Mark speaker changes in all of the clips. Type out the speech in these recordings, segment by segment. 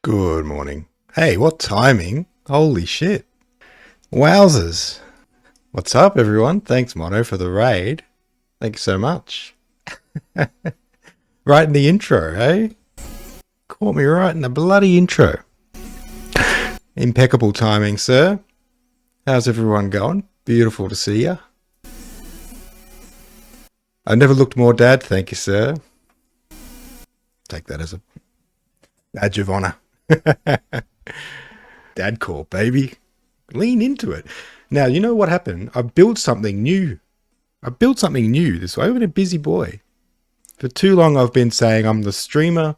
Speaker 1: Good morning. Hey, what timing? Holy shit. Wowzers. What's up, everyone? Thanks, Mono, for the raid. Thank you so much. Right in the intro, hey? Caught me right in the bloody intro. Impeccable timing, sir. How's everyone going? Beautiful to see ya. I never looked more dad, thank you, sir. Take that as a badge of honor. Dad core, baby. Lean into it. Now, you know what happened? I built something new. This way. I've been a busy boy. For too long, I've been saying I'm the streamer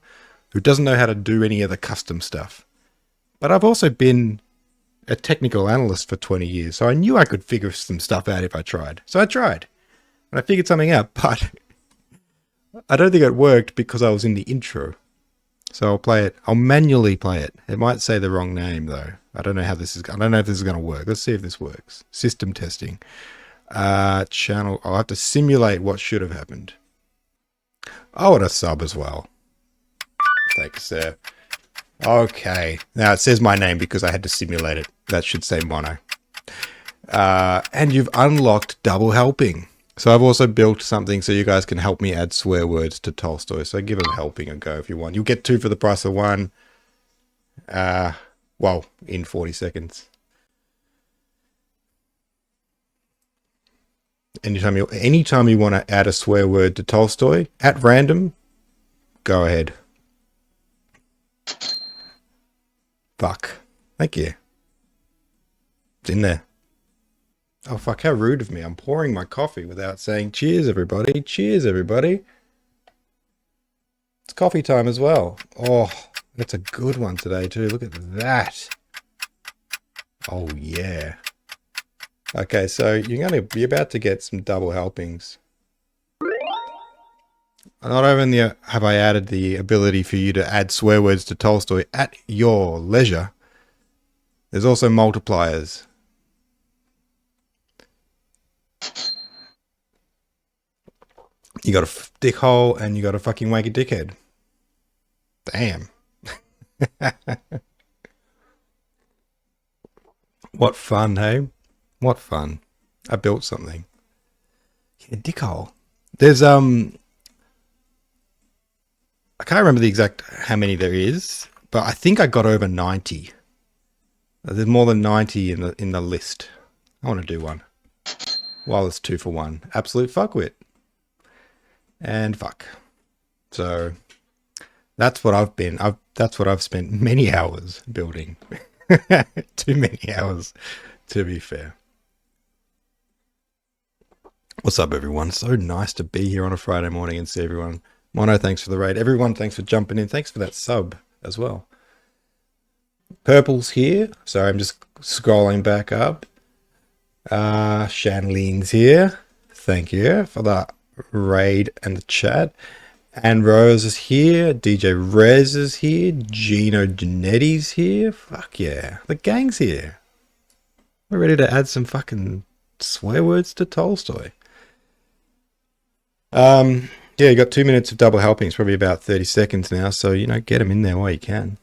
Speaker 1: who doesn't know how to do any of the custom stuff. But I've also been a technical analyst for 20 years, so I knew I could figure some stuff out if I tried. So I tried. And I figured something out, but I don't think it worked because I was in the intro. So I'll play it. I'll manually play it. It might say the wrong name though. I don't know if this is going to work. Let's see if this works. System testing. Channel. I'll have to simulate what should have happened. Oh, and a sub as well. Thanks, sir. Okay. Now it says my name because I had to simulate it. That should say Mono. And you've unlocked double helping. So I've also built something so you guys can help me add swear words to Tolstoy. So give him helping a go if you want. You'll get 2 for the price of 1. Well, in 40 seconds. Anytime you want to add a swear word to Tolstoy at random, go ahead. Fuck. Thank you. It's in there. Oh, fuck, how rude of me. I'm pouring my coffee without saying cheers, everybody. Cheers, everybody. It's coffee time as well. Oh, that's a good one today, too. Look at that. Oh, yeah. Okay, so you're about to get some double helpings. Not only have I added the ability for you to add swear words to Tolstoy at your leisure, there's also multipliers. You got a dickhole and you got a fucking wanky dickhead. Damn. What fun, hey? What fun. I built something. Yeah, dickhole. There's, I can't remember the exact how many there is, but I think I got over 90. There's more than 90 in the list. I want to do one. While it's 2 for 1. Absolute fuckwit. And fuck. So that's what that's what I've spent many hours building. Too many hours, to be fair. What's up, everyone? So nice to be here on a Friday morning and see everyone. Mono, thanks for the raid. Everyone, thanks for jumping in. Thanks for that sub as well. Purple's here. Sorry, I'm just scrolling back up. Shanleen's here. Thank you for that raid and the chat. And Rose is here. DJ Rez is here. Gino Genetti's here. Fuck yeah. The gang's here. We're ready to add some fucking swear words to Tolstoy. Yeah, you got 2 minutes of double helping. It's probably about 30 seconds now. So, get them in there while you can.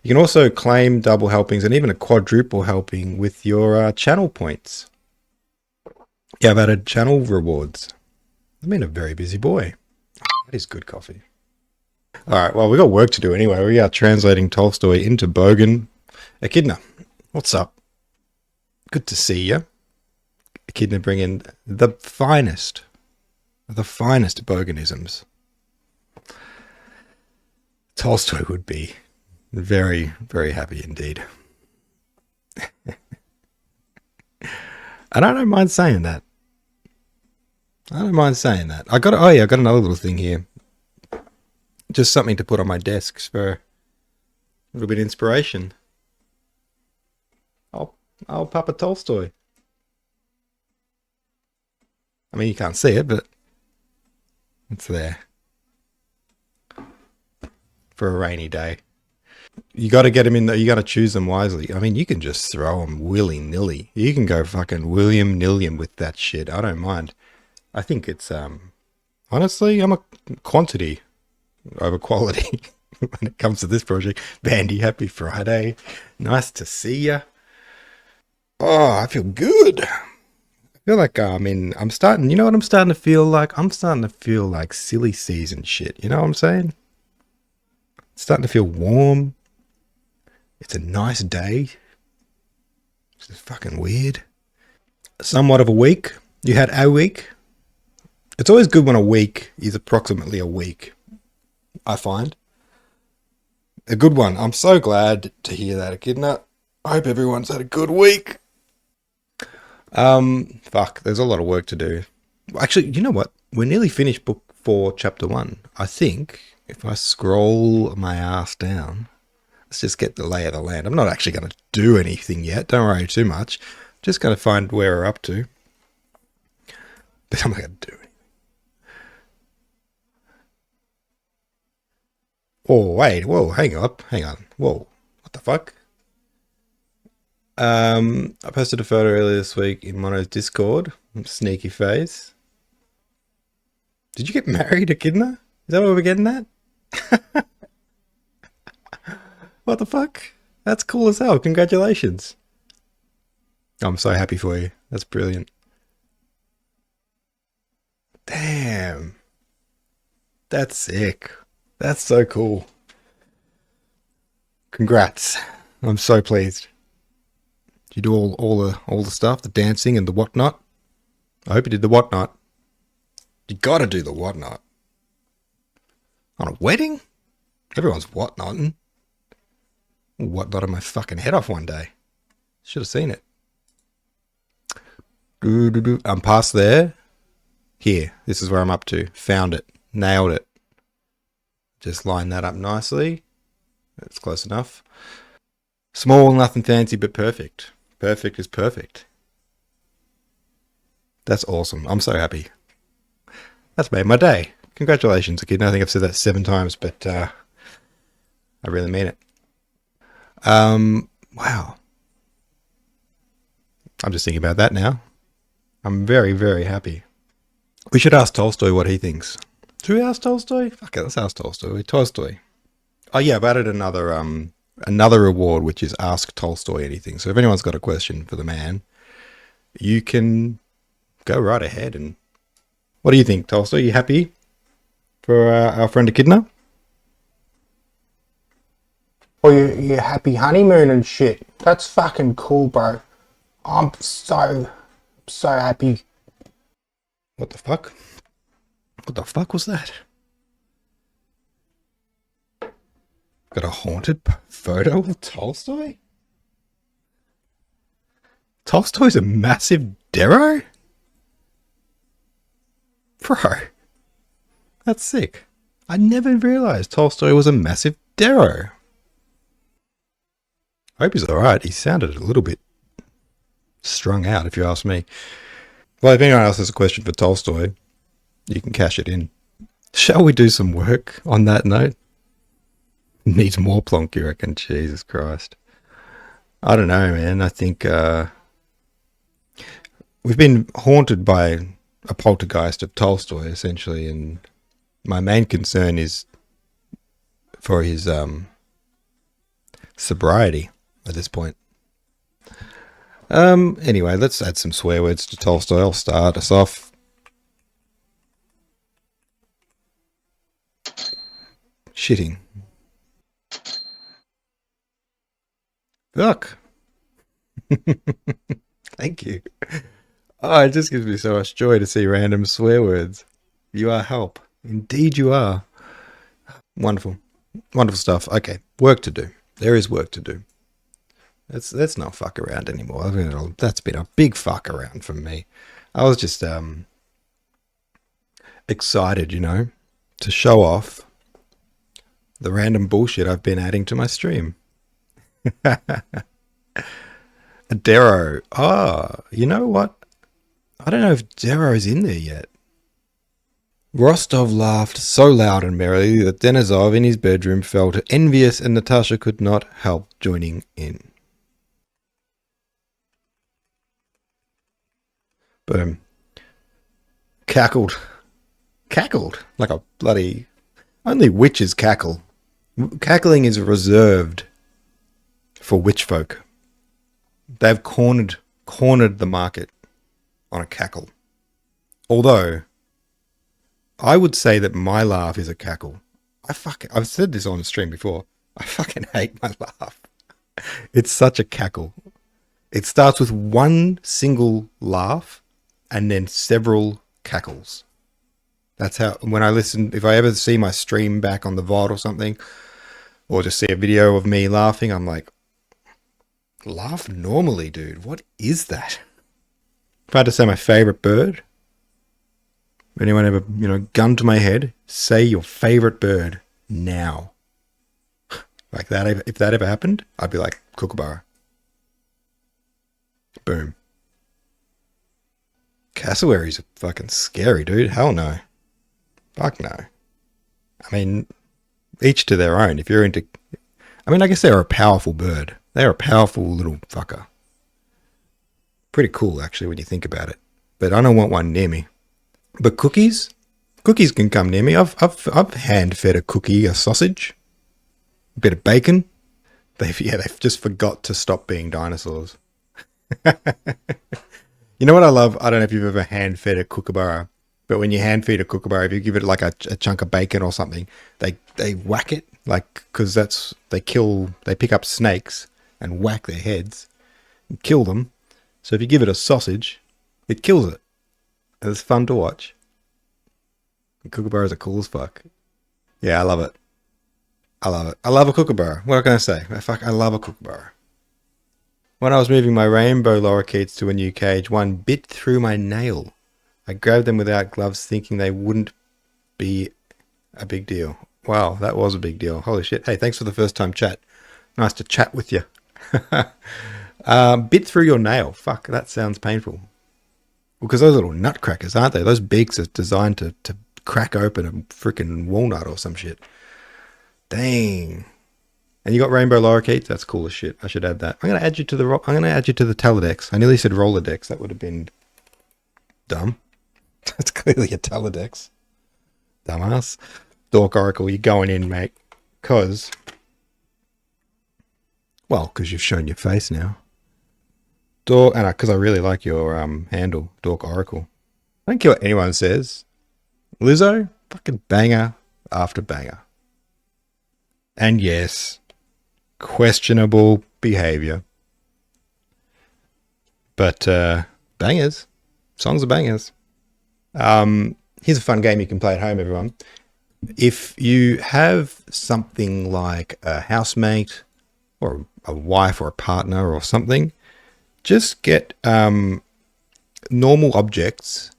Speaker 1: You can also claim double helpings and even a quadruple helping with your channel points. Yeah, I've added channel rewards. I've been a very busy boy. That is good coffee. All right, well, we got work to do anyway. We are translating Tolstoy into Bogan. Echidna, what's up? Good to see you. Echidna bringing the finest Boganisms. Tolstoy would be very, very happy indeed. And I don't mind saying that. I got another little thing here. Just something to put on my desk for a little bit of inspiration. I'll Papa Tolstoy. I mean, you can't see it, but it's there. For a rainy day. You got to get them in you got to choose them wisely. I mean, you can just throw them willy-nilly. You can go fucking William-nilliam with that shit. I don't mind. I think it's, honestly, I'm a quantity over quality when it comes to this project. Bandy, happy Friday. Nice to see ya. Oh, I feel good. I feel like I'm starting, you know what I'm starting to feel like? I'm starting to feel like silly season shit. You know what I'm saying? It's starting to feel warm. It's a nice day. It's just fucking weird. Somewhat of a week. You had a week. It's always good when a week is approximately a week, I find. A good one. I'm so glad to hear that, Echidna. I hope everyone's had a good week. Fuck, there's a lot of work to do. Actually, you know what? We're nearly finished book 4, chapter 1. I think if I scroll my ass down, let's just get the lay of the land. I'm not actually going to do anything yet. Don't worry too much. Just going to find where we're up to. But I'm not going to do anything. Oh, wait. Whoa, hang up. Hang on. Whoa. What the fuck? I posted a photo earlier this week in Mono's Discord. Sneaky face. Did you get married, Echidna? Is that what we're getting at? What the fuck? That's cool as hell. Congratulations. I'm so happy for you. That's brilliant. Damn. That's sick. That's so cool. Congrats. I'm so pleased. Did you do all the stuff, the dancing and the whatnot? I hope you did the whatnot. You gotta do the whatnot. On a wedding? Everyone's whatnotting. Whatnotted my fucking head off one day. Should have seen it. I'm past there. Here. This is where I'm up to. Found it. Nailed it. Just line that up nicely. That's close enough. Small, nothing fancy, but perfect. Perfect is perfect. That's awesome. I'm so happy. That's made my day. Congratulations, kid. I think I've said that 7 times, but I really mean it. Wow. I'm just thinking about that now. I'm very, very happy. We should ask Tolstoy what he thinks. Should we ask Tolstoy? Fuck it, let's ask Tolstoy. Tolstoy. Oh yeah, I've added another reward, which is ask Tolstoy anything. So if anyone's got a question for the man, you can go right ahead. And what do you think, Tolstoy? You happy for our friend Echidna?
Speaker 2: Oh, you happy honeymoon and shit. That's fucking cool, bro. I'm so happy.
Speaker 1: What the fuck? What the fuck was that? Got a haunted photo of Tolstoy? Tolstoy's a massive Darrow? Bro, that's sick. I never realized Tolstoy was a massive Darrow. I hope he's alright. He sounded a little bit strung out, if you ask me. Well, if anyone else has a question for Tolstoy, you can cash it in. Shall we do some work on that note? Needs more plonk, you reckon? Jesus Christ. I don't know, man. I think we've been haunted by a poltergeist of Tolstoy, essentially, and my main concern is for his sobriety at this point. Anyway, let's add some swear words to Tolstoy. I'll start us off. Shitting. Fuck. Thank you. Oh, it just gives me so much joy to see random swear words. You are help. Indeed you are. Wonderful. Wonderful stuff. Okay, work to do. There is work to do. Let's not fuck around anymore. That's been a big fuck around from me. I was just excited, to show off the random bullshit I've been adding to my stream. Darrow. Oh, you know what? I don't know if Darrow's in there yet. Rostov laughed so loud and merrily that Denisov in his bedroom felt envious and Natasha could not help joining in. Boom. Cackled. Cackled like a bloody... Only witches cackle. Cackling is reserved for witch folk. They've cornered the market on a cackle. Although, I would say that my laugh is a cackle. I've said this on the stream before. I fucking hate my laugh. It's such a cackle. It starts with one single laugh and then several cackles. That's how, when I listen, if I ever see my stream back on the VOD or something, or just see a video of me laughing, I'm like, laugh normally, dude. What is that? If I had to say my favorite bird, anyone ever, gun to my head, say your favorite bird now. Like that, if that ever happened, I'd be like, kookaburra. Boom. Cassowaries are fucking scary, dude. Hell no. Fuck no. I mean, each to their own. If you're into... I mean, I guess they're a powerful bird. They're a powerful little fucker. Pretty cool, actually, when you think about it. But I don't want one near me. But cookies can come near me. I've hand-fed a cookie, a sausage, a bit of bacon. They've just forgot to stop being dinosaurs. You know what I love? I don't know if you've ever hand-fed a kookaburra, but when you hand-feed a kookaburra, if you give it like a chunk of bacon or something, they whack it, like, because they pick up snakes and whack their heads and kill them. So if you give it a sausage, it kills it. And it's fun to watch. Kookaburras are cool as fuck. Yeah, I love it. I love a kookaburra. What can I say? I love a kookaburra. When I was moving my rainbow lorikeets to a new cage, one bit through my nail. I grabbed them without gloves, thinking they wouldn't be a big deal. Wow, that was a big deal. Holy shit. Hey, thanks for the first time chat. Nice to chat with you. Bit through your nail. Fuck, that sounds painful. Well, because those little nutcrackers, aren't they? Those beaks are designed to crack open a freaking walnut or some shit. Dang. And you got rainbow lorikeets? That's cool as shit. I should add that. I'm gonna add you to the Teledex. I nearly said Rolodex. That would have been dumb. That's clearly a Teledex. Dumbass. Dork Oracle, you're going in, mate. Because you've shown your face now. Because I really like your handle, Dork Oracle. I don't care what anyone says. Lizzo, fucking banger after banger. And yes, questionable behavior. But bangers. Songs are bangers. Here's a fun game you can play at home, everyone. If you have something like a housemate or a wife or a partner or something, just get normal objects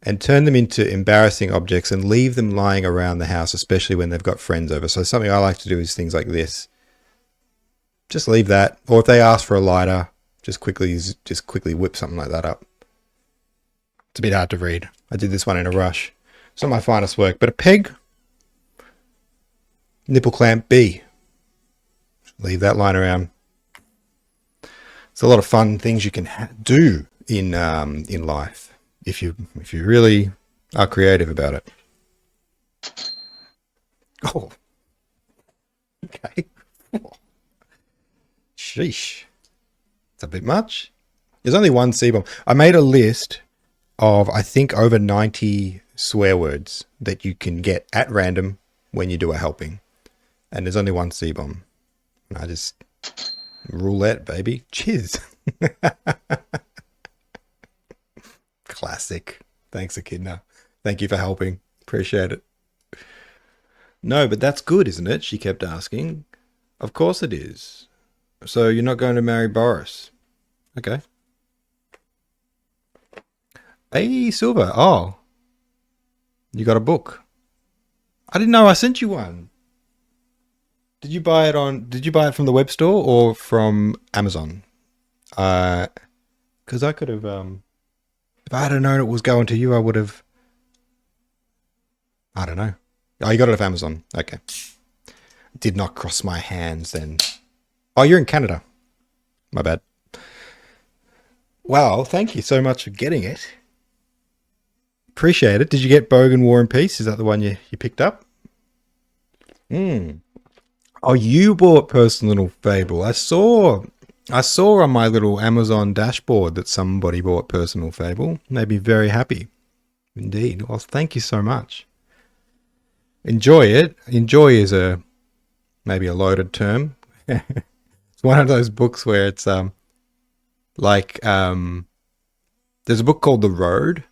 Speaker 1: and turn them into embarrassing objects and leave them lying around the house, especially when they've got friends over. So something I like to do is things like this. Just leave that. Or if they ask for a lighter, just quickly whip something like that up. It's a bit hard to read. I did this one in a rush. It's not my finest work, but a peg, nipple clamp B. Leave that lying around. It's a lot of fun things you can do in life if you really are creative about it. Oh, okay. Oh. Sheesh, it's a bit much. There's only one C-bomb. I made a list of, I think, over 90 swear words that you can get at random when you do a helping, and there's only one C-bomb. And I just roulette, baby. Cheers. Classic. Thanks, Echidna. Thank you for helping. Appreciate it. No, but that's good, isn't it? She kept asking. Of course it is. So you're not going to marry Boris? Okay. Hey, Silver. Oh. You got a book. I didn't know I sent you one. Did you buy it from the web store or from Amazon? Because I could have, if I had known it was going to you, I would have, I don't know. Oh, you got it off Amazon. Okay. Did not cross my hands then. Oh, you're in Canada. My bad. Well, thank you so much for getting it. Appreciate it. Did you get Bogan War and Peace? Is that the one you picked up? Oh, you bought Personal Fable. I saw on my little Amazon dashboard that somebody bought Personal Fable. Made me very happy. Indeed. Well, thank you so much. Enjoy it. Enjoy is a maybe a loaded term. It's one of those books where it's like there's a book called The Road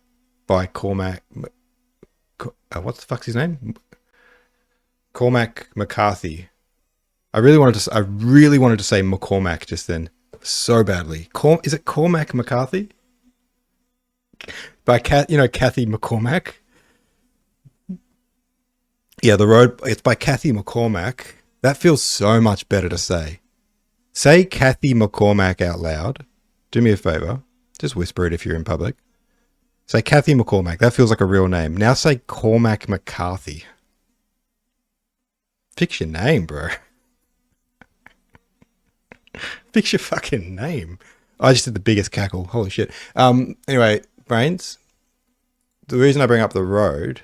Speaker 1: by Cormac. What the fuck's his name? Cormac McCarthy. I really wanted to say McCormack just then, so badly. Is it Cormac McCarthy? By Kathy McCormack. Yeah, The Road. It's by Kathy McCormack. That feels so much better to say. Say Kathy McCormack out loud. Do me a favor. Just whisper it if you're in public. Say Kathy McCormack. That feels like a real name. Now say Cormac McCarthy. Fix your name, bro. Fix your fucking name. I just did the biggest cackle. Holy shit. Anyway, Brains, the reason I bring up The Road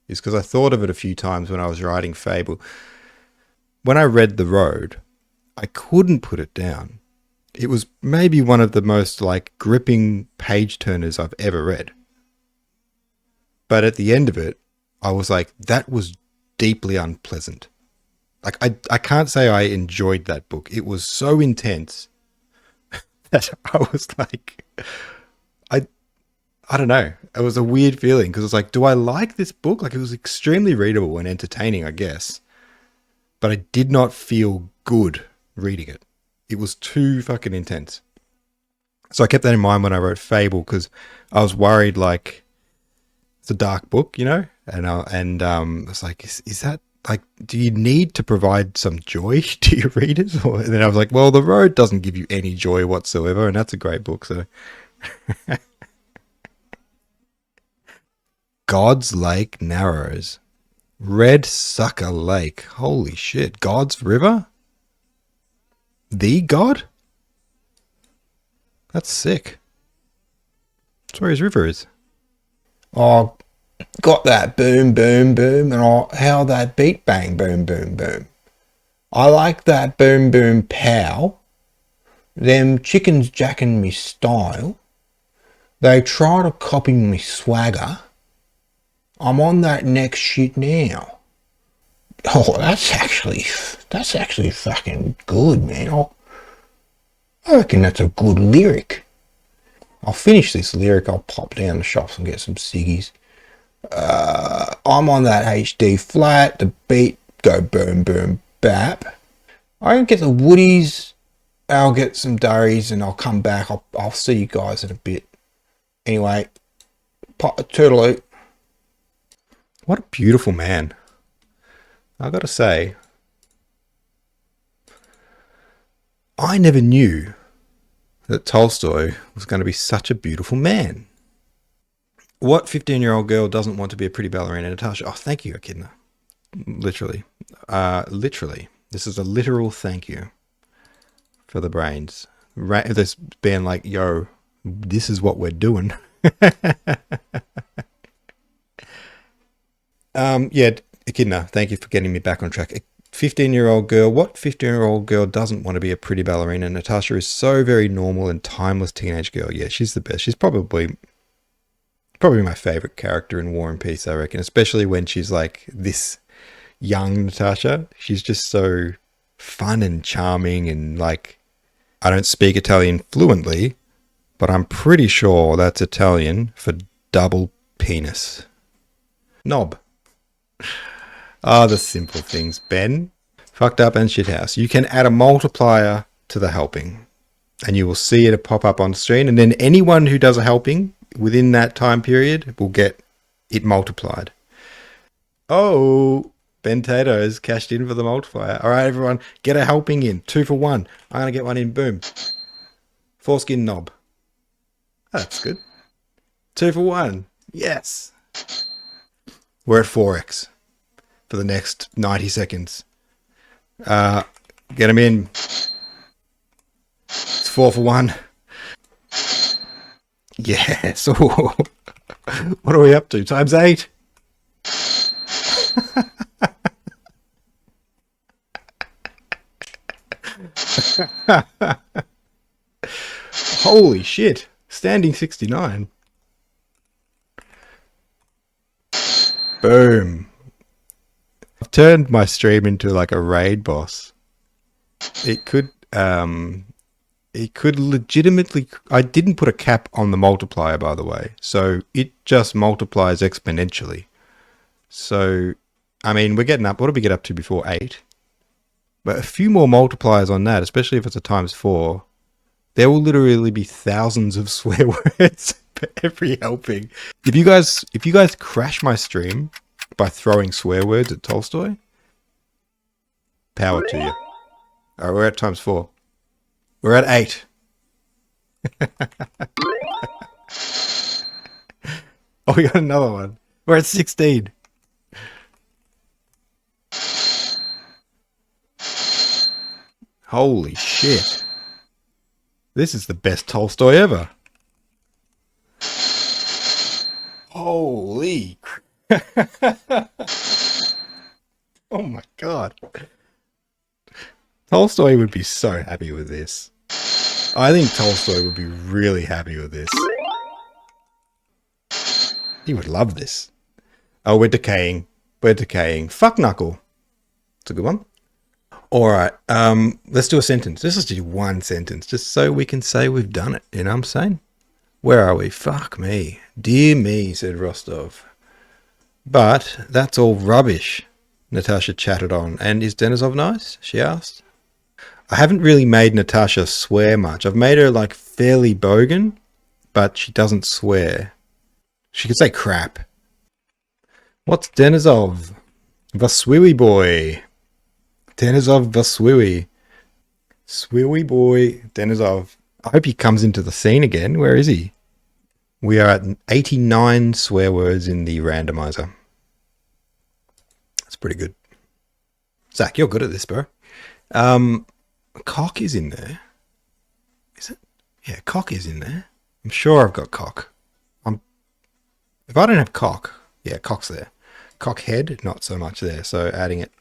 Speaker 1: is because I thought of it a few times when I was writing Fable. When I read The Road, I couldn't put it down. It was maybe one of the most like gripping page turners I've ever read. But at the end of it, I was like, that was deeply unpleasant. Like I can't say I enjoyed that book. It was so intense that I was like, I I don't know. It was a weird feeling because it's like, do I like this book? Like it was extremely readable and entertaining, I guess. But I did not feel good reading it. It was too fucking intense. So I kept that in mind when I wrote Fable because I was worried like it's a dark book, you know? And it's like, is that like, do you need to provide some joy to your readers? And then I was like, well, The Road doesn't give you any joy whatsoever, and that's a great book. So God's Lake Narrows. Red Sucker Lake. Holy shit. God's River? The God? That's sick. That's where his river is.
Speaker 2: Oh, got that boom, boom, boom, and how that beat bang, boom, boom, boom. I like that boom, boom, pow. Them chickens jacking me style. They try to copy me swagger. I'm on that next shit now. Oh, that's actually fucking good, man. I reckon that's a good lyric. I'll finish this lyric. I'll pop down the shops and get some ciggies. I'm on that HD flat. The beat go boom, boom, bap. I can get the woodies. I'll get some durries and I'll come back. I'll see you guys in a bit. Anyway, toodaloo.
Speaker 1: What a beautiful man. I gotta say, I never knew that Tolstoy was going to be such a beautiful man. What 15-year-old girl doesn't want to be a pretty ballerina, Natasha? Oh, thank you, Echidna. Literally. Literally. This is a literal thank you for the brains. This being like, yo, this is what we're doing. Yeah, Echidna, thank you for getting me back on track. 15-year-old girl. What 15-year-old girl doesn't want to be a pretty ballerina? Natasha is so very normal and timeless teenage girl. Yeah, she's the best. She's probably my favorite character in War and Peace, I reckon, especially when she's like this young Natasha. She's just so fun and charming and like, I don't speak Italian fluently, but I'm pretty sure that's Italian for double penis. Knob. Ah, the simple things, Ben. Fucked up and shithouse. You can add a multiplier to the helping and you will see it pop up on screen, and then anyone who does a helping within that time period will get it multiplied. Oh, Ben Tato's cashed in for the multiplier. All right, everyone, get a helping in. 2 for 1. I'm going to get one in. Boom. Foreskin knob. Oh, that's good. 2 for 1. Yes. We're at 4x for the next 90 seconds. Get them in. It's 4 for 1. Yes. What are we up to? Times 8. Holy shit. Standing 69. Boom. I've turned my stream into like a raid boss. It could legitimately, I didn't put a cap on the multiplier, by the way. So it just multiplies exponentially. So I mean, we're getting up, what did we get up to before? 8. But a few more multipliers on that, especially if it's a times 4, there will literally be thousands of swear words for every helping. If you guys crash my stream by throwing swear words at Tolstoy, power to you. All right, we're at times 4. We're at 8. Oh, we got another one. We're at 16. Holy shit. This is the best Tolstoy ever. Holy. Oh my god. Tolstoy would be so happy with this. I think Tolstoy would be really happy with this. He would love this. Oh, we're decaying. We're decaying. Fuck Knuckle. It's a good one. Alright, let's do a sentence. Let's just do one sentence, just so we can say we've done it. You know what I'm saying? Where are we? Fuck me. Dear me, said Rostov. But that's all rubbish, Natasha chatted on. And is Denisov nice? She asked. I haven't really made Natasha swear much. I've made her like fairly bogan, but she doesn't swear. She could say crap. What's Denisov? Vaswiwi boy. Denisov Vaswiwi. Swiwi boy Denisov. I hope he comes into the scene again. Where is he? We are at 89 swear words in the randomizer. That's pretty good. Zach, you're good at this, bro. Cock is in there. Is it? Yeah, cock is in there. I'm sure I've got cock. If I don't have cock, yeah, cock's there. Cock head, not so much there. So adding it.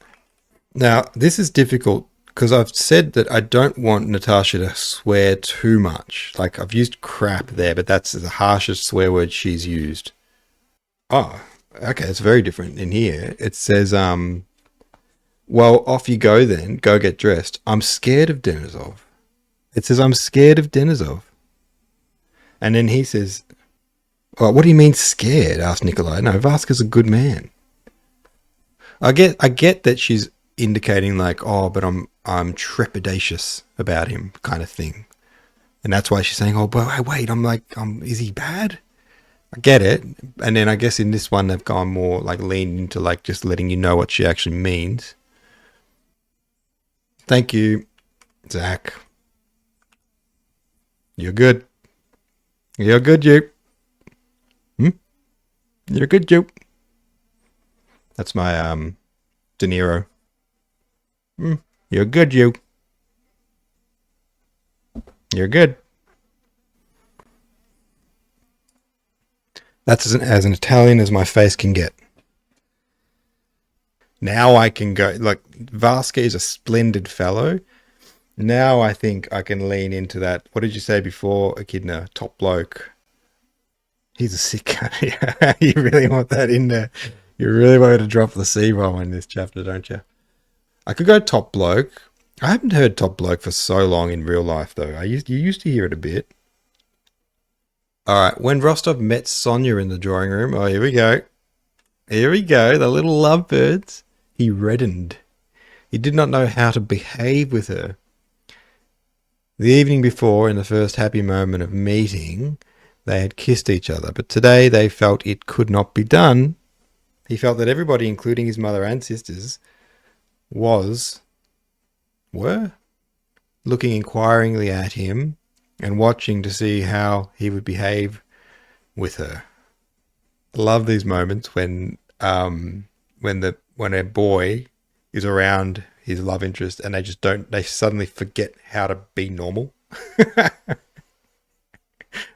Speaker 1: Now, this is difficult because I've said that I don't want Natasha to swear too much. Like, I've used crap there, but that's the harshest swear word she's used. Oh, okay, it's very different in here. It says, well, off you go then. Go get dressed. I'm scared of Denisov. It says, I'm scared of Denisov. And then he says, oh, what do you mean scared? Asked Nikolai. No, Vaska's a good man. I get that she's indicating like, oh, but I'm trepidatious about him kind of thing. And that's why she's saying, oh, but wait, is he bad? I get it. And then I guess in this one, they've gone more like leaned into like just letting you know what she actually means. Thank you, Zach. You're good. You're good, you. You're good, you. That's my, De Niro. You're good, you. You're good. That's as an Italian as my face can get. Now I can go, like, Vaska is a splendid fellow. Now I think I can lean into that. What did you say before, Echidna? Top bloke. He's a sick guy. You really want that in there. You really want to drop the C-roll in this chapter, don't you? I could go top bloke. I haven't heard top bloke for so long in real life, though. You used to hear it a bit. All right. When Rostov met Sonia in the drawing room. Oh, here we go. Here we go. The little lovebirds. He reddened. He did not know how to behave with her. The evening before, in the first happy moment of meeting, they had kissed each other. But today they felt it could not be done. He felt that everybody, including his mother and sisters, were looking inquiringly at him and watching to see how he would behave with her. I love these moments when a boy is around his love interest and they suddenly forget how to be normal.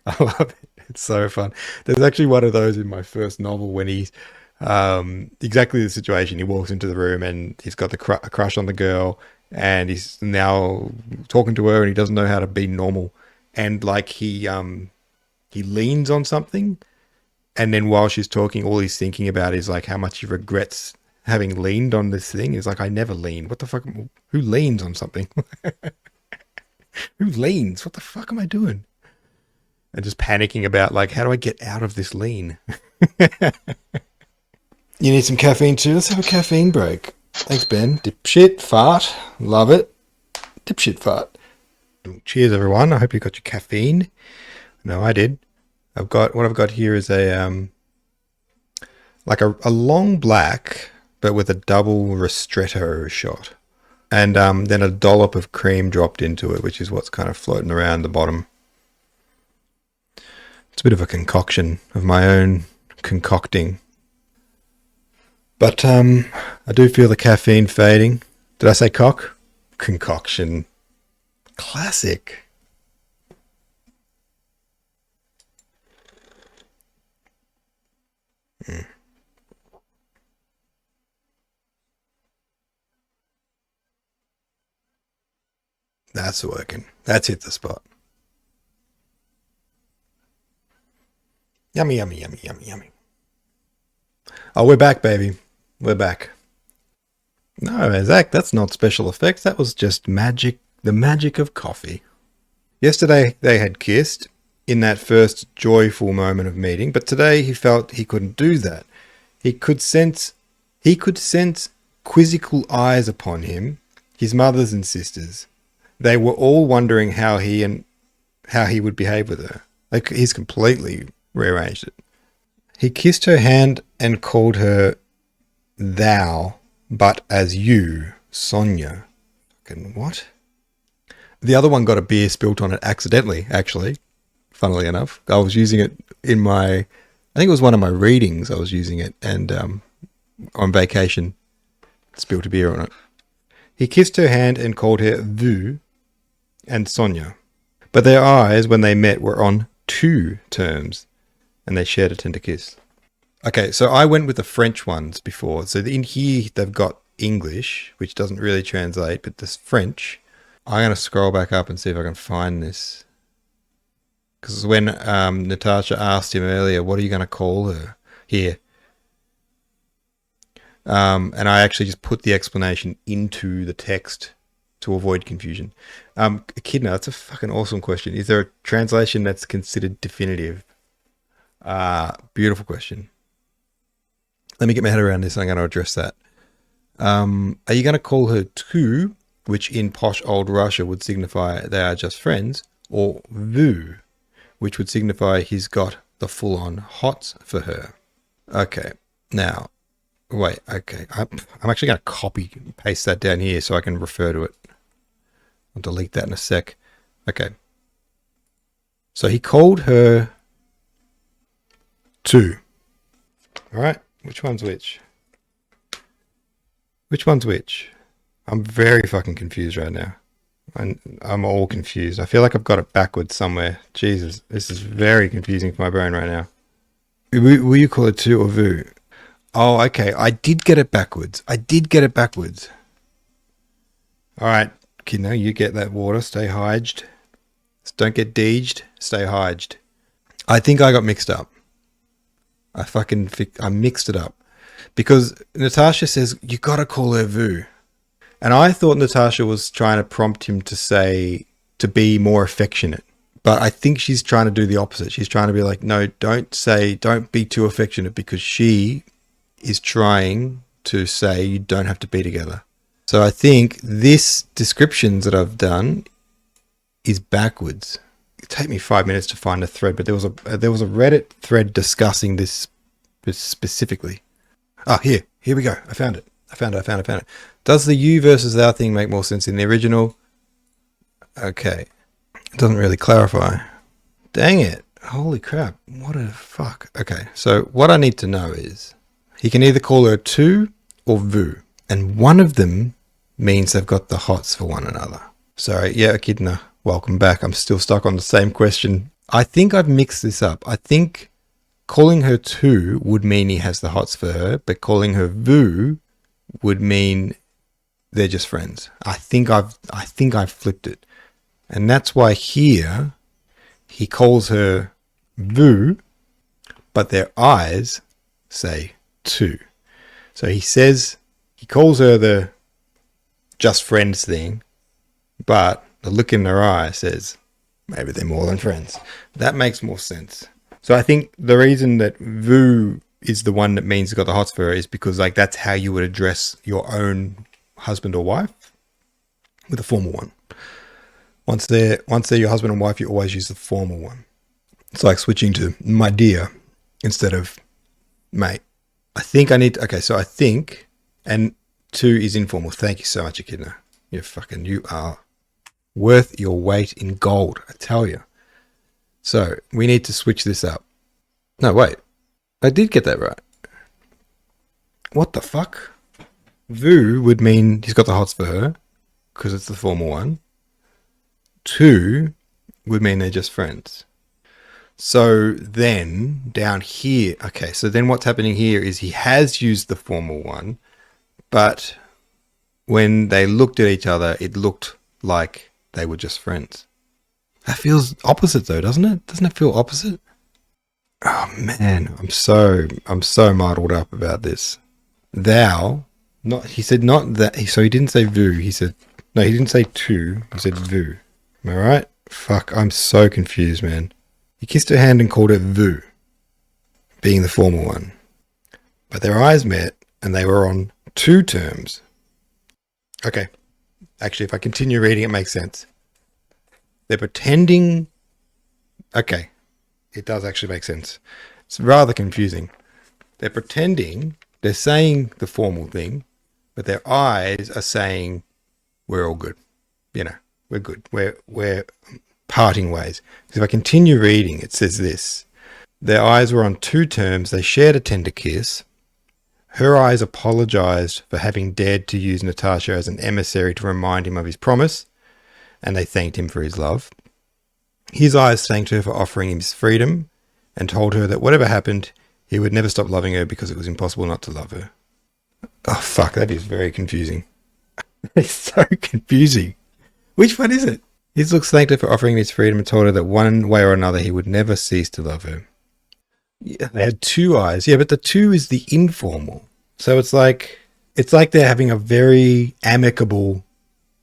Speaker 1: I love it. It's so fun. There's actually one of those in my first novel when he's exactly the situation. He walks into the room and he's got a crush on the girl, and he's now talking to her, and he doesn't know how to be normal. And like he leans on something, and then while she's talking, all he's thinking about is like how much he regrets having leaned on this thing. He's like, I never leaned. What the fuck? Who leans on something? Who leans? What the fuck am I doing? And just panicking about like, how do I get out of this lean? You need some caffeine too? Let's have a caffeine break. Thanks, Ben. Dipshit fart. Love it. Dipshit fart. Cheers, everyone. I hope you got your caffeine. No, I did. What I've got here is a like a long black, but with a double ristretto shot, and then a dollop of cream dropped into it, which is what's kind of floating around the bottom. It's a bit of a concoction of my own concocting. But I do feel the caffeine fading. Did I say cock? Concoction. Classic. That's working. That's hit the spot. Yummy, yummy, yummy, yummy, yummy. Oh, we're back, baby. We're back. No, Zach, that's not special effects. That was just magic. The magic of coffee. Yesterday, they had kissed in that first joyful moment of meeting, but today he felt he couldn't do that. He could sense quizzical eyes upon him, his mother's and sisters. They were all wondering how he would behave with her. Like, he's completely rearranged it. He kissed her hand and called her thou, but as you, Sonia. Fucking what? The other one got a beer spilt on it accidentally, actually. Funnily enough. I was using it in I think it was one of my readings I was using it, and on vacation, spilled a beer on it. He kissed her hand and called her Vu and Sonia. But their eyes, when they met, were on two terms, and they shared a tender kiss. Okay, so I went with the French ones before. So in here, they've got English, which doesn't really translate, but this French. I'm going to scroll back up and see if I can find this. Because when Natasha asked him earlier, what are you going to call her? Here. And I actually just put the explanation into the text to avoid confusion. Echidna, that's a fucking awesome question. Is there a translation that's considered definitive? Beautiful question. Let me get my head around this. I'm going to address that. Are you going to call her tu, which in posh old Russia would signify they are just friends, or vu, which would signify he's got the full-on hots for her? Okay, now, wait, okay. I'm actually going to copy and paste that down here so I can refer to it. I'll delete that in a sec. Okay. So he called her tu. All right. Which one's which? Which one's which? I'm very fucking confused right now. I'm all confused. I feel like I've got it backwards somewhere. Jesus, this is very confusing for my brain right now. Will you call it tu or vu? Oh, okay. I did get it backwards. All right, kid, now you get that water. Stay hyged. Don't get deeged. Stay hyged. I think I got mixed up. I mixed it up. Because Natasha says, you gotta call her vu. And I thought Natasha was trying to prompt him to be more affectionate. But I think she's trying to do the opposite. She's trying to be like, no, don't be too affectionate, because she is trying to say you don't have to be together. So I think this descriptions that I've done is backwards. It'd take me 5 minutes to find a thread, but there was a Reddit thread discussing this specifically. Oh, here we go. I found it. Does the you versus thou thing make more sense in the original? Okay. It doesn't really clarify. Dang it. Holy crap. What a fuck. Okay. So what I need to know is he can either call her tu or vu. And one of them means they've got the hots for one another. Sorry. Yeah, Echidna. Welcome back. I'm still stuck on the same question. I think I've mixed this up. I think calling her tu would mean he has the hots for her, but calling her vu would mean they're just friends. I think I've flipped it. And that's why here he calls her vu, but their eyes say tu. So he calls her the just friends thing, but the look in their eye says maybe they're more than friends. That makes more sense. So I think the reason that vu is the one that means got the hots for her is because like that's how you would address your own husband or wife, with a formal one. Once they're your husband and wife, you always use the formal one. It's like switching to my dear instead of mate. I think, and two is informal. Thank you so much, Echidna. You are worth your weight in gold, I tell you. So we need to switch this up. No, wait. I did get that right. What the fuck? Vu would mean he's got the hots for her because it's the formal one. Two would mean they're just friends. So then down here, okay, so then what's happening here is he has used the formal one, but when they looked at each other, it looked like they were just friends. That feels opposite though, doesn't it? Doesn't it feel opposite? Oh man, I'm so muddled up about this. Thou, he said not that, so he didn't say vu, he didn't say tu, he said vu. Am I right? Fuck, I'm so confused, man. He kissed her hand and called her vu, being the formal one. But their eyes met and they were on two terms. Okay. Actually, if I continue reading, it makes sense. They're pretending. Okay. It does actually make sense. It's rather confusing. They're pretending, they're saying the formal thing, but their eyes are saying, we're all good. We're good. We're parting ways. Because if I continue reading, it says this. Their eyes were on two terms. They shared a tender kiss. Her eyes apologized for having dared to use Natasha as an emissary to remind him of his promise, and they thanked him for his love. His eyes thanked her for offering him his freedom and told her that whatever happened, he would never stop loving her because it was impossible not to love her. Oh, fuck, that is very confusing. It's so confusing. Which one is it? His looks thanked her for offering him his freedom and told her that one way or another he would never cease to love her. Yeah, they had two eyes. Yeah, but the two is the informal. So it's like they're having a very amicable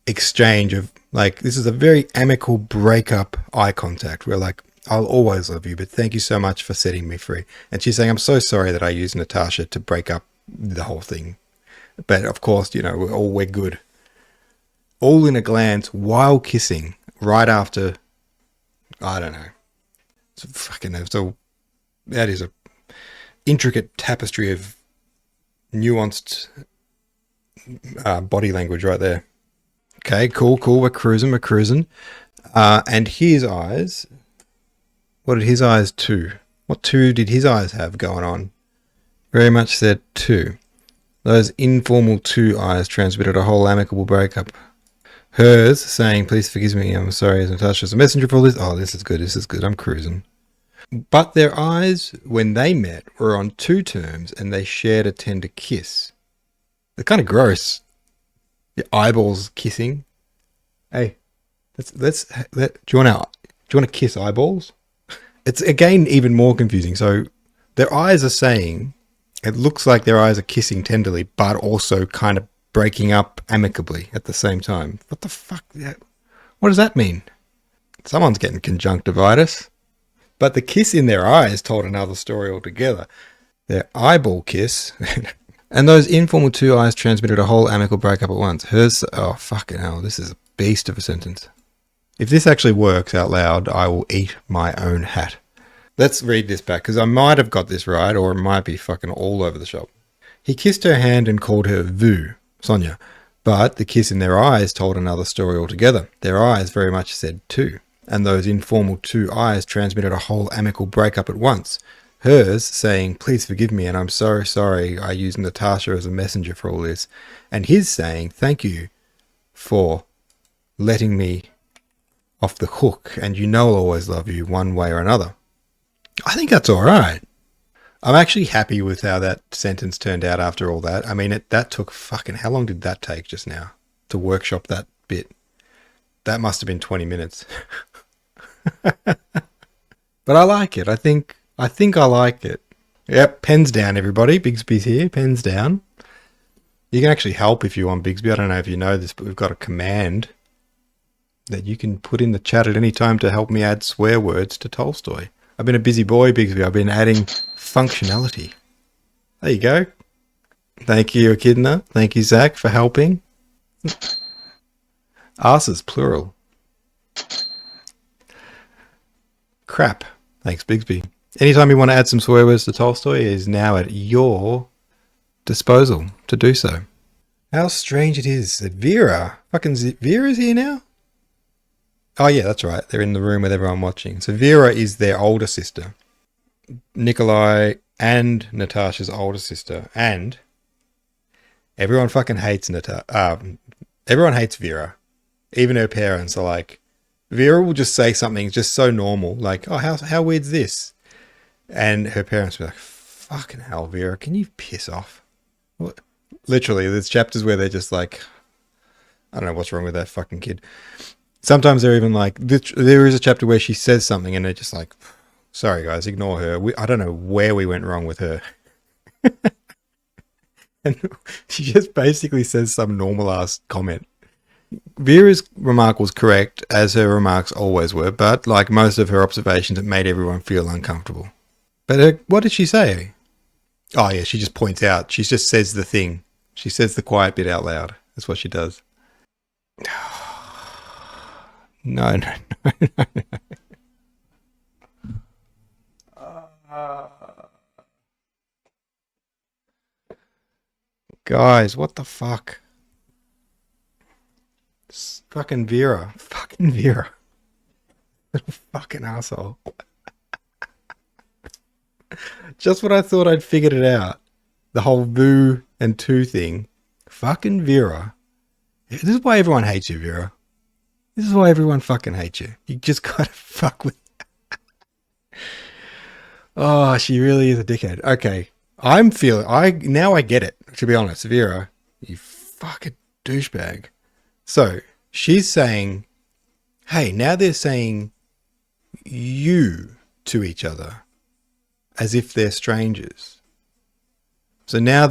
Speaker 1: exchange of like, this is a very amicable breakup eye contact. We're like, I'll always love you, but thank you so much for setting me free. And she's saying, I'm so sorry that I used Natasha to break up the whole thing. But of course, we're good. All in a glance while kissing right after, I don't know. That is a intricate tapestry of nuanced body language right there. Okay, cool. We're cruising. And his eyes, what did his eyes do? What two did his eyes have going on? Very much said two. Those informal two eyes transmitted a whole amicable breakup. Hers saying, please forgive me, I'm sorry, as Natasha's a messenger for all this. Oh, this is good, I'm cruising. But their eyes, when they met, were on two terms and they shared a tender kiss. They're kind of gross. Your eyeballs kissing. Hey, do you want to kiss eyeballs? It's again even more confusing. So their eyes are saying, it looks like their eyes are kissing tenderly, but also kind of breaking up amicably at the same time. What the fuck? What does that mean? Someone's getting conjunctivitis. But the kiss in their eyes told another story altogether. Their eyeball kiss, and those informal two eyes transmitted a whole amicable breakup at once. Hers, oh fucking hell, this is a beast of a sentence. If this actually works out loud, I will eat my own hat. Let's read this back, because I might have got this right, or it might be fucking all over the shop. He kissed her hand and called her vu, Sonia, but the kiss in their eyes told another story altogether. Their eyes very much said two. And those informal two eyes transmitted a whole amicable breakup at once. Hers saying, please forgive me, and I'm so sorry I used Natasha as a messenger for all this. And his saying, thank you for letting me off the hook, and I'll always love you one way or another. I think that's all right. I'm actually happy with how that sentence turned out after all that. I mean, that took fucking, how long did that take just now? to workshop that bit. That must have been 20 minutes. But I like it. I think I like it. Yep, pens down, everybody. Bigsby's here. Pens down. You can actually help if you want, Bigsby. I don't know if you know this, but we've got a command that you can put in the chat at any time to help me add swear words to Tolstoy. I've been a busy boy, Bigsby. I've been adding functionality. There you go. Thank you, Echidna. Thank you, Zach, for helping. Asses, plural. Crap. Thanks, Bigsby. Anytime you want to add some swear words to Tolstoy, it is now at your disposal to do so. How strange it is that Vera's here now? Oh yeah, that's right. They're in the room with everyone watching. So Vera is their older sister. Nikolai and Natasha's older sister. And everyone fucking hates everyone hates Vera. Even her parents are like, Vera will just say something just so normal, like, oh, how weird's this? And her parents will be like, fucking hell, Vera, can you piss off? What? Literally, there's chapters where they're just like, I don't know what's wrong with that fucking kid. Sometimes they're even like, there is a chapter where she says something and they're just like, sorry guys, ignore her. I don't know where we went wrong with her. And she just basically says some normal ass comment. Vera's remark was correct, as her remarks always were, but like most of her observations, it made everyone feel uncomfortable. But what did she say? Oh yeah, she just points out. She just says the thing. She says the quiet bit out loud. That's what she does. No. Guys, what the fuck? Fucking Vera. Fucking Vera. Little fucking asshole. Just when I thought I'd figured it out. The whole Vu and Tu thing. Fucking Vera. This is why everyone hates you, Vera. This is why everyone fucking hates you. You just gotta fuck with... Oh, she really is a dickhead. Okay. Now I get it, to be honest. Vera, you fucking douchebag. So, she's saying, hey, now they're saying you to each other as if they're strangers. So now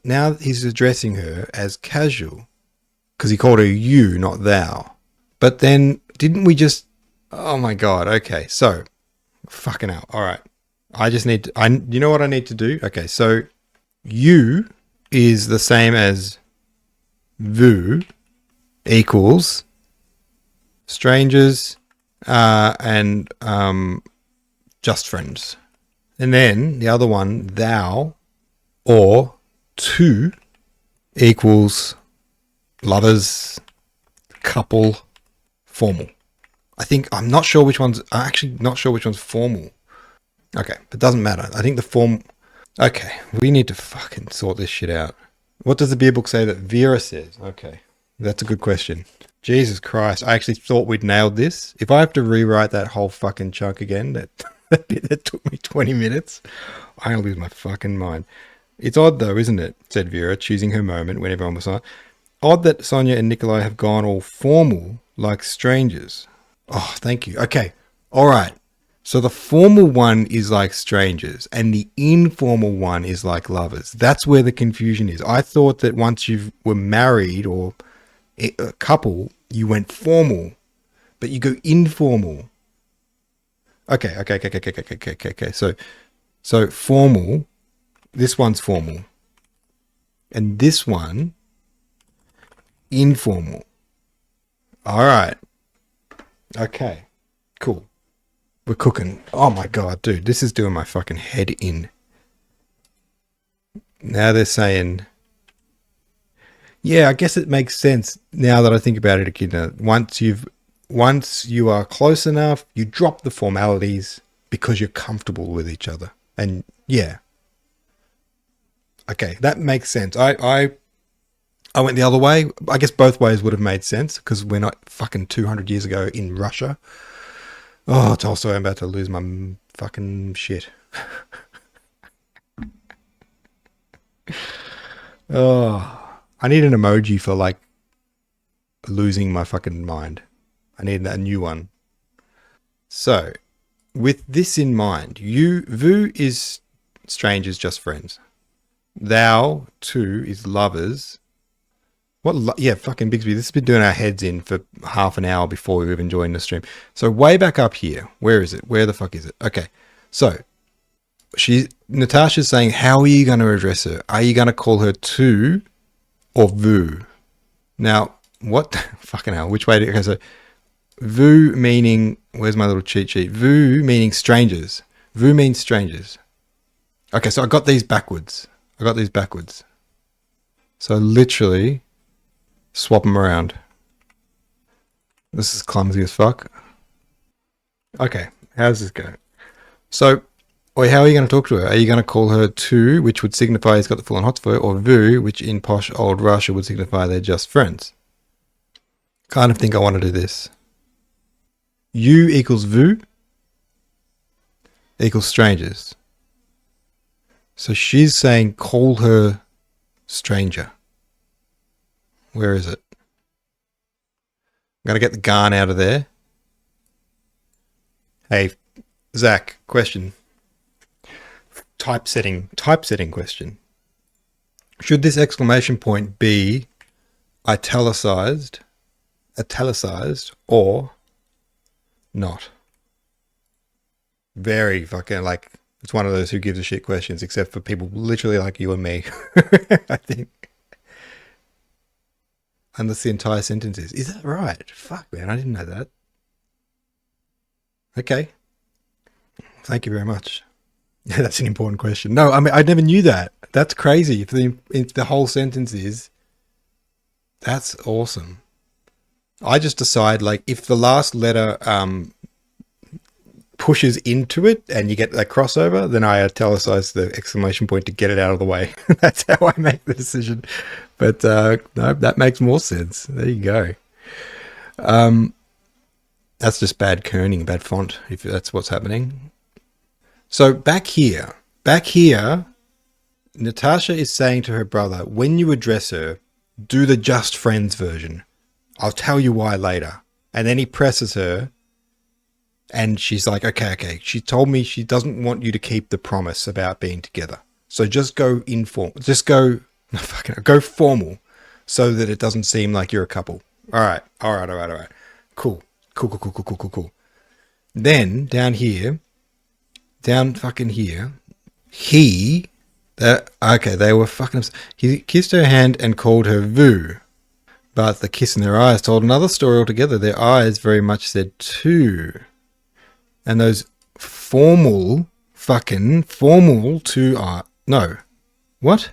Speaker 1: now he's addressing her as casual because he called her you, not thou. But then didn't we just, oh my God. Okay. So fucking hell. All right. I just need to, you know what I need to do? Okay. So you is the same as vu equals strangers, and, just friends. And then the other one, thou or tu equals lovers, couple, formal. I'm actually not sure which one's formal. Okay, it doesn't matter. I think the form. Okay, we need to fucking sort this shit out. What does the beer book say that Vera says? Okay, that's a good question. Jesus Christ, I actually thought we'd nailed this. If I have to rewrite that whole fucking chunk again, that took me 20 minutes, I'm going to lose my fucking mind. It's odd though, isn't it? Said Vera, choosing her moment when everyone was silent. Odd that Sonia and Nikolai have gone all formal like strangers. Oh, thank you. Okay. All right. So the formal one is like strangers and the informal one is like lovers. That's where the confusion is. I thought that once you were married or a couple, you went formal, but you go informal. Okay. So formal, this one's formal. And this one, informal. All right. Okay. Cool. We're cooking. Oh my God, dude. This is doing my fucking head in. Now they're saying... Yeah, I guess it makes sense now that I think about it, Echidna. Once you are close enough, you drop the formalities because you're comfortable with each other. And yeah. Okay, that makes sense. I went the other way. I guess both ways would have made sense because we're not fucking 200 years ago in Russia. Oh, Tolstoy, I'm about to lose my fucking shit. Oh, I need an emoji for like losing my fucking mind. I need a new one. So, with this in mind, vous is strangers, just friends. Thou, too, is lovers. Yeah, fucking Bigsby. This has been doing our heads in for half an hour before we even joined the stream. So way back up here, where is it? Where the fuck is it? Okay, so Natasha's saying, how are you going to address her? Are you going to call her tu or vous? Now, what? Fucking hell, which way do it go? So vous meaning, where's my little cheat sheet? Vous meaning strangers. Vous means strangers. Okay, so I got these backwards. So literally swap them around. This is clumsy as fuck. Okay, how does this go? So, how are you going to talk to her? Are you going to call her tu, which would signify he's got the full on hots for her, or vous, which in posh old Russia would signify they're just friends? Kind of think I want to do this. You equals vous equals strangers. So she's saying call her stranger. Where is it? I'm going to get the gun out of there. Hey, Zach, question. Typesetting question. Should this exclamation point be italicized, or not? Very fucking like, it's one of those who gives a shit questions, except for people literally like you and me, I think. Unless the entire sentence is. Is that right? Fuck, man, I didn't know that. Okay. Thank you very much. Yeah, that's an important question. No, I mean, I never knew that. That's crazy. If the whole sentence is, that's awesome. I just decide, like, if the last letter pushes into it and you get that crossover, then I italicize the exclamation point to get it out of the way. That's how I make the decision. But no, that makes more sense. There you go. That's just bad kerning, bad font, if that's what's happening. So back here, Natasha is saying to her brother, when you address her, do the just friends version. I'll tell you why later. And then he presses her and she's like, okay. She told me she doesn't want you to keep the promise about being together. So just go informal. Just go formal so that it doesn't seem like you're a couple. All right. Cool. Then down fucking here, they were fucking, he kissed her hand and called her vous. But the kiss in their eyes told another story altogether. Their eyes very much said tu. And those formal two eyes. No. What?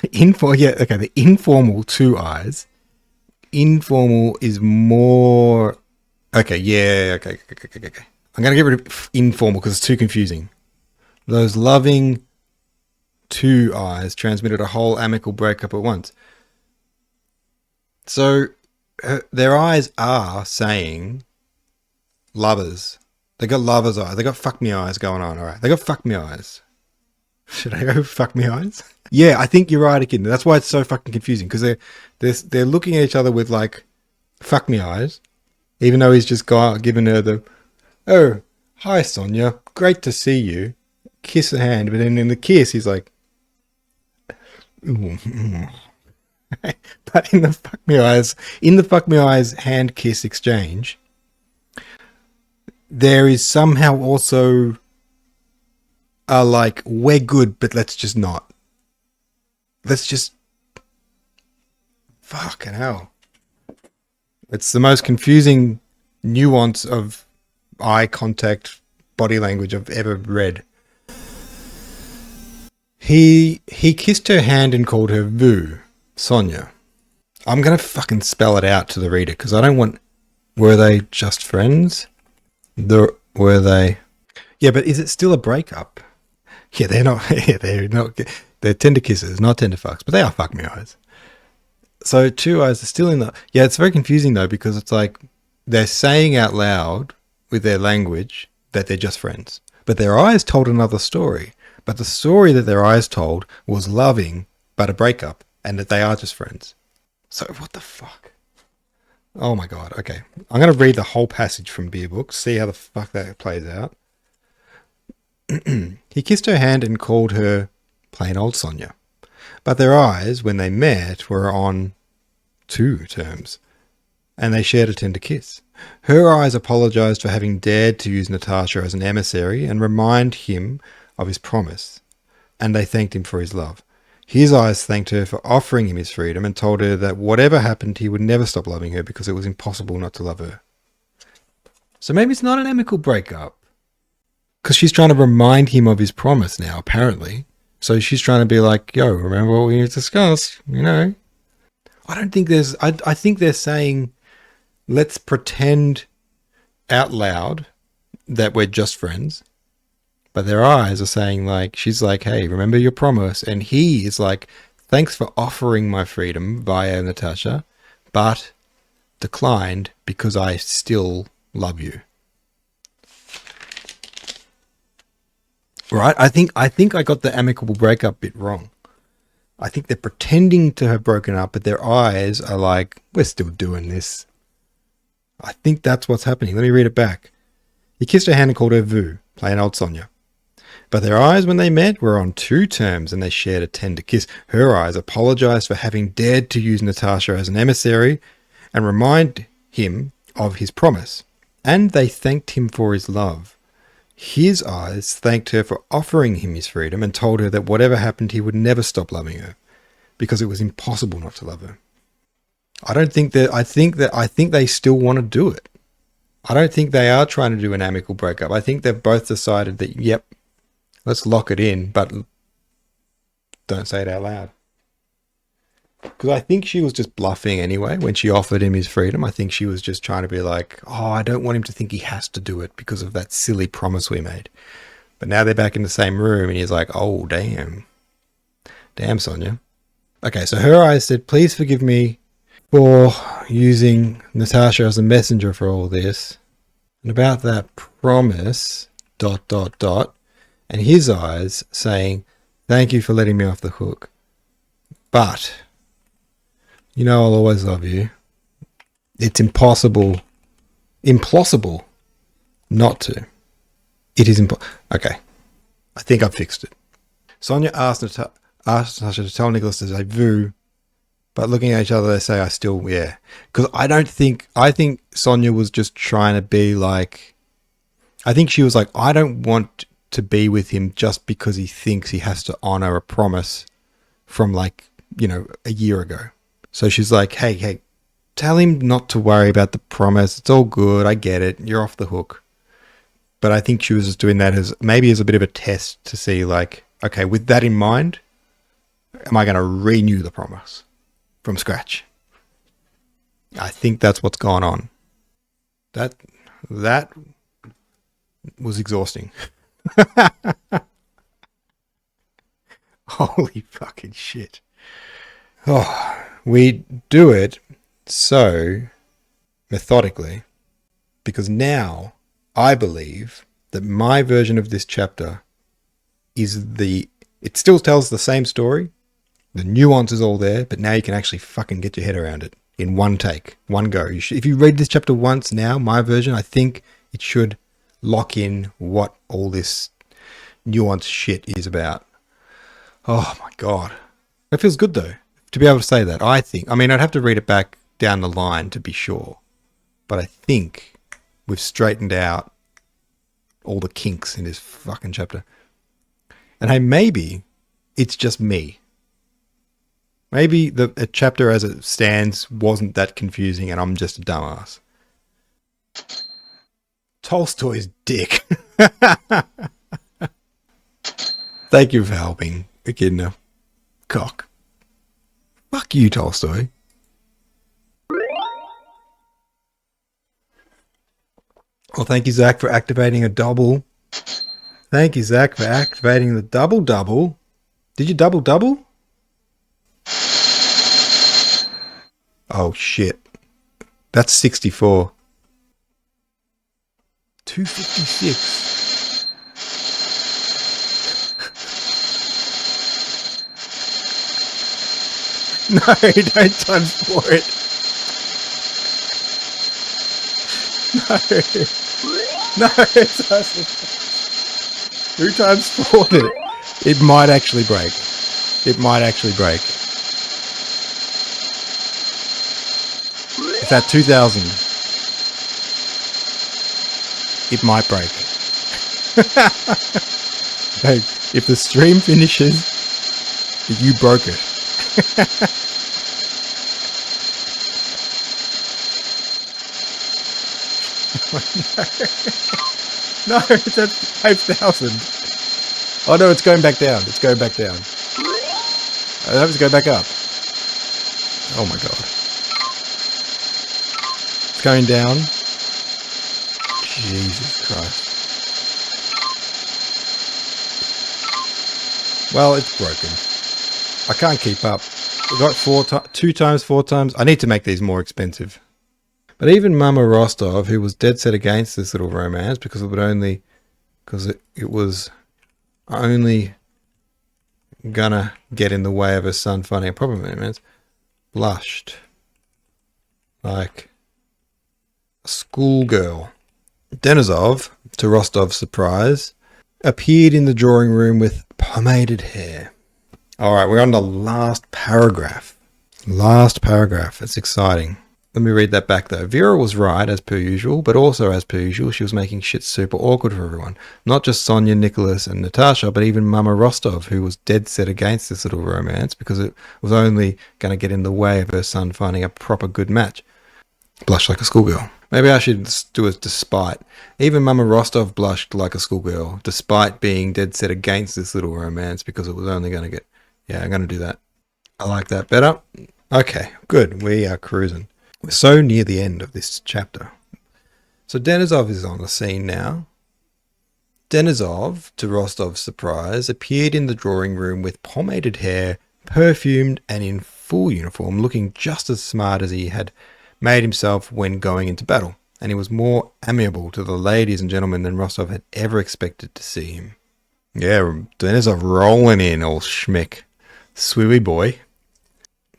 Speaker 1: The informal two eyes. Informal is more. Okay. I'm going to get rid of informal because it's too confusing. Those loving two eyes transmitted a whole amicable breakup at once. So their eyes are saying lovers. They got lovers' eyes. They got fuck me eyes going on. All right. They got fuck me eyes. Should I go fuck me eyes? Yeah, I think you're right again. That's why it's so fucking confusing, because they're looking at each other with like fuck me eyes, even though he's just given her the, oh, hi Sonia, great to see you. Kiss the hand, but then in the kiss he's like, but in the fuck me eyes hand kiss exchange, there is somehow also a like, we're good, but let's just not. Let's just, fucking hell. It's the most confusing nuance of eye contact, body language I've ever read. He kissed her hand and called her vous, Sonia. I'm going to fucking spell it out to the reader because I don't want... Were they just friends? Were they... Yeah, but is it still a breakup? Yeah, they're not... Yeah, they're not... They're tender kisses, not tender fucks, but they are fuck me eyes. So two eyes are still in the... Yeah, it's very confusing though, because it's like they're saying out loud with their language that they're just friends. But their eyes told another story. But the story that their eyes told was loving, but a breakup, and that they are just friends. So what the fuck? Oh my god. Okay. I'm going to read the whole passage from Beer Book, see how the fuck that plays out. He kissed her hand and called her plain old Sonia. But their eyes, when they met, were on two terms, and they shared a tender kiss. Her eyes apologized for having dared to use Natasha as an emissary and remind him of his promise, and they thanked him for his love. His eyes thanked her for offering him his freedom and told her that whatever happened, he would never stop loving her because it was impossible not to love her. So maybe it's not an amicable breakup, because she's trying to remind him of his promise now, apparently. So she's trying to be like, yo, remember what we discussed, you know? I don't think there's... I think they're saying, let's pretend out loud that we're just friends. But their eyes are saying, like, she's like, hey, remember your promise. And he is like, thanks for offering my freedom via Natasha, but declined because I still love you. Right? I think I got the amicable breakup bit wrong. I think they're pretending to have broken up, but their eyes are like, we're still doing this. I think that's what's happening. Let me read it back. He kissed her hand and called her Vu, plain old Sonia. But their eyes, when they met, were on two terms, and they shared a tender kiss. Her eyes apologized for having dared to use Natasha as an emissary and remind him of his promise, and they thanked him for his love. His eyes thanked her for offering him his freedom and told her that whatever happened, he would never stop loving her because it was impossible not to love her. I think they still want to do it. I don't think they are trying to do an amicable breakup. I think they've both decided that, yep, let's lock it in, but don't say it out loud. Because I think she was just bluffing anyway when she offered him his freedom. I think she was just trying to be like, oh, I don't want him to think he has to do it because of that silly promise we made. But now they're back in the same room and he's like, oh, damn. Damn, Sonia. Okay, so her eyes said, please forgive me for using Natasha as a messenger for all this. And about that promise, ... And his eyes saying, thank you for letting me off the hook. But... you know I'll always love you. It's impossible not to. It is impossible. Okay. I think I've fixed it. Sonia asked Natasha to tell Nicholas to say Vu, but looking at each other, they say, I still, yeah. Because I think Sonia was just trying to be like, I think she was like, I don't want to be with him just because he thinks he has to honor a promise from like, you know, a year ago. So she's like, hey, tell him not to worry about the promise. It's all good. I get it. You're off the hook. But I think she was just doing that as maybe as a bit of a test to see like, okay, with that in mind, am I going to renew the promise from scratch? I think that's what's gone on. That was exhausting. Holy fucking shit. Oh. We do it so methodically because now I believe that my version of this chapter is it still tells the same story. The nuance is all there, but now you can actually fucking get your head around it in one take, one go. If you read this chapter once now, my version, I think it should lock in what all this nuance shit is about. Oh my God. That feels good though. To be able to say that, I think, I mean, I'd have to read it back down the line to be sure, but I think we've straightened out all the kinks in this fucking chapter. And hey, maybe it's just me. Maybe a chapter as it stands wasn't that confusing and I'm just a dumbass. Tolstoy's dick. Thank you for helping, Echidna. Cock. Fuck you, Tolstoy. Well, thank you, Zach, for activating a double. Thank you, Zach, for activating the double. Did you double? Oh, shit. That's 64. 256. No, don't times 4 it. No, it's us. Who times 4 it? It might actually break. It might actually break. It's at 2,000. It might break. Hey, if the stream finishes, you broke it. No, it's at 5,000. Oh no, it's going back down. It's going back down. I hope it's going back up. Oh my god. It's going down. Jesus Christ. Well, it's broken. I can't keep up. We got 2 times, 4 times. I need to make these more expensive. But even Mama Rostov, who was dead set against this little romance because it was only gonna get in the way of her son finding a proper romance, blushed like a schoolgirl. Denisov, to Rostov's surprise, appeared in the drawing room with pomaded hair. All right, we're on the last paragraph. Last paragraph. It's exciting. Let me read that back though. Vera was right as per usual, but also as per usual, she was making shit super awkward for everyone. Not just Sonia, Nicholas, and Natasha, but even Mama Rostov, who was dead set against this little romance because it was only going to get in the way of her son finding a proper good match. Blushed like a schoolgirl. Maybe I should do it despite. Even Mama Rostov blushed like a schoolgirl, despite being dead set against this little romance because it was only going to get... Yeah, I'm going to do that. I like that better. Okay, good. We are cruising. We're so near the end of this chapter. So Denisov is on the scene now. Denisov, to Rostov's surprise, appeared in the drawing room with pomaded hair, perfumed and in full uniform, looking just as smart as he had made himself when going into battle. And he was more amiable to the ladies and gentlemen than Rostov had ever expected to see him. Yeah, Denisov rolling in, all schmick. Swiwi boy.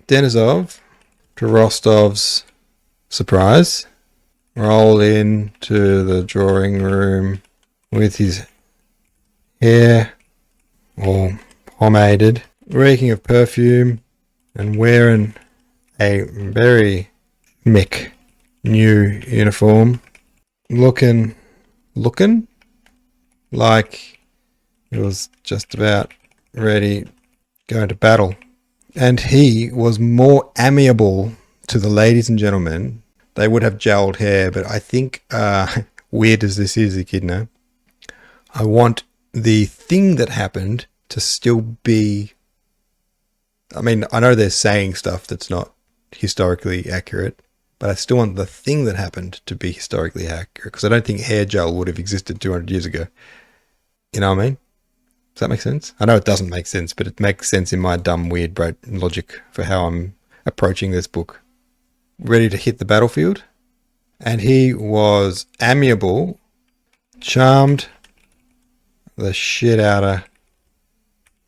Speaker 1: Denisov, to Rostov's surprise, rolled into the drawing room with his hair all pomaded, reeking of perfume, and wearing a very mick new uniform, looking like he was just about ready to go into battle. And he was more amiable to the ladies and gentlemen. They would have gelled hair, but I think, weird as this is, Echidna, I want the thing that happened to still be... I mean, I know they're saying stuff that's not historically accurate, but I still want the thing that happened to be historically accurate, because I don't think hair gel would have existed 200 years ago. You know what I mean? Does that make sense? I know it doesn't make sense, but it makes sense in my dumb, weird logic for how I'm approaching this book. Ready to hit the battlefield. And he was amiable, charmed the shit out of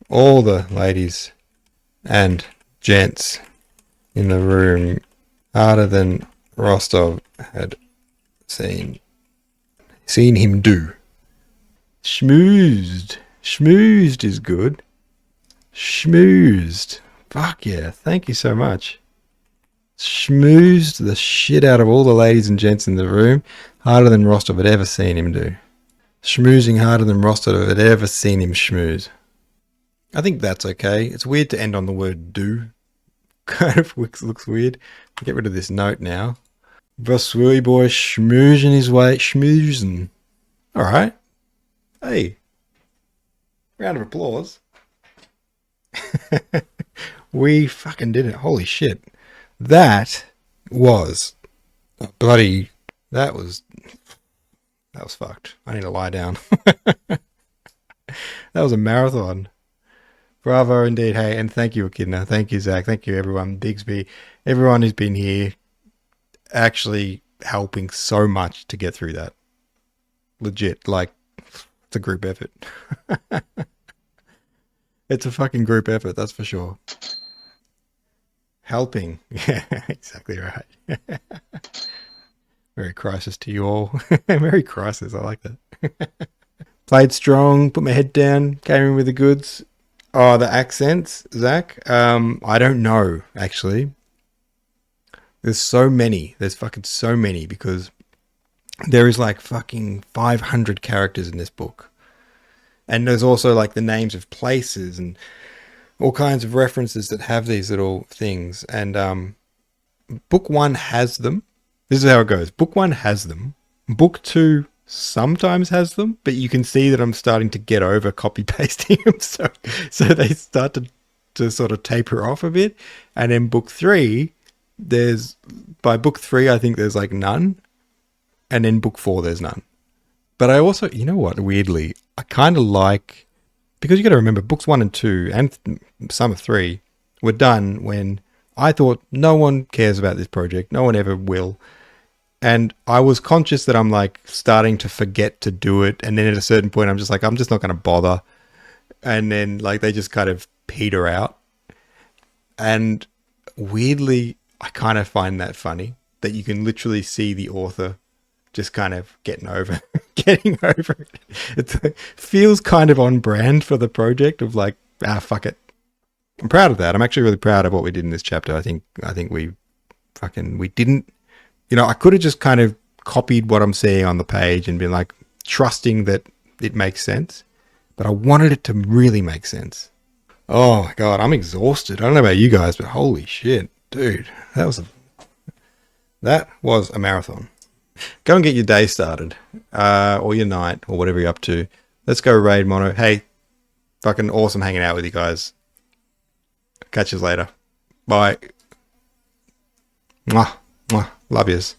Speaker 1: all the ladies and gents in the room, harder than Rostov had seen him do. Schmoozed. Schmoozed is good. Schmoozed. Fuck yeah. Thank you so much. Schmoozed the shit out of all the ladies and gents in the room, harder than Rostov had ever seen him do. Schmoozing harder than Rostov had ever seen him schmooze. I think that's okay. It's weird to end on the word do. Kind of looks weird. Get rid of this note now. Vasui boy schmoozing his way. Schmoozing. Alright. Hey. Round of applause. We fucking did it. Holy shit. That was bloody... That was fucked. I need to lie down. That was a marathon. Bravo indeed. Hey, and thank you, Echidna. Thank you, Zach. Thank you, everyone. Bigsby. Everyone who's been here actually helping so much to get through that. Legit. Like, it's a group effort. It's a fucking group effort, that's for sure. Helping. Yeah, exactly right. Merry Crisis to you all. Merry Crisis. I like that. Played strong, put my head down, came in with the goods. Oh, the accents, Zach. I don't know, actually. There's so many. There's fucking so many because there is like fucking 500 characters in this book. And there's also like the names of places and all kinds of references that have these little things. And book one has them. This is how it goes. Book one has them. Book two sometimes has them, but you can see that I'm starting to get over copy pasting them. So they start to sort of taper off a bit. And then book three, by book three, I think there's like none. And then book four, there's none. But I also, you know what, weirdly, I kind of like, because you got to remember, books one and two, and some of three, were done when I thought no one cares about this project. No one ever will. And I was conscious that I'm like starting to forget to do it. And then at a certain point, I'm just like, I'm just not going to bother. And then like they just kind of peter out. And weirdly, I kind of find that funny that you can literally see the author just kind of getting over it. It feels kind of on brand for the project of like, fuck it. I'm proud of that. I'm actually really proud of what we did in this chapter. I think we didn't, I could have just kind of copied what I'm seeing on the page and been like trusting that it makes sense, but I wanted it to really make sense. Oh my God, I'm exhausted. I don't know about you guys, but holy shit, dude, that was a marathon. Go and get your day started, or your night, or whatever you're up to. Let's go raid mono. Hey, fucking awesome hanging out with you guys. Catch you later. Bye. Mwah, mwah. Love yous.